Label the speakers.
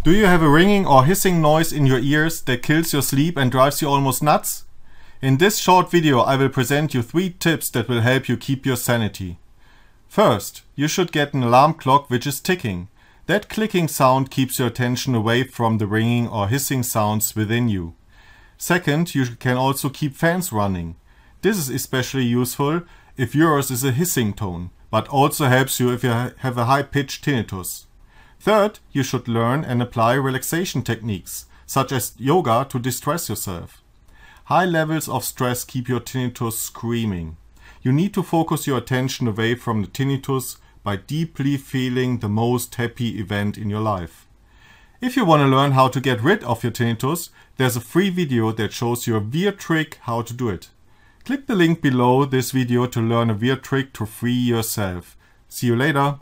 Speaker 1: Do you have a ringing or hissing noise in your ears that kills your sleep and drives you almost nuts? In this short video I will present you 3 tips that will help you keep your sanity. First, you should get an alarm clock which is ticking. That clicking sound keeps your attention away from the ringing or hissing sounds within you. Second, you can also keep fans running. This is especially useful if yours is a hissing tone, but also helps you if you have a high-pitched tinnitus. Third, you should learn and apply relaxation techniques, such as yoga, to distress yourself. High levels of stress keep your tinnitus screaming. You need to focus your attention away from the tinnitus by deeply feeling the most happy event in your life. If you want to learn how to get rid of your tinnitus, there's a free video that shows you a weird trick how to do it. Click the link below this video to learn a weird trick to free yourself. See you later!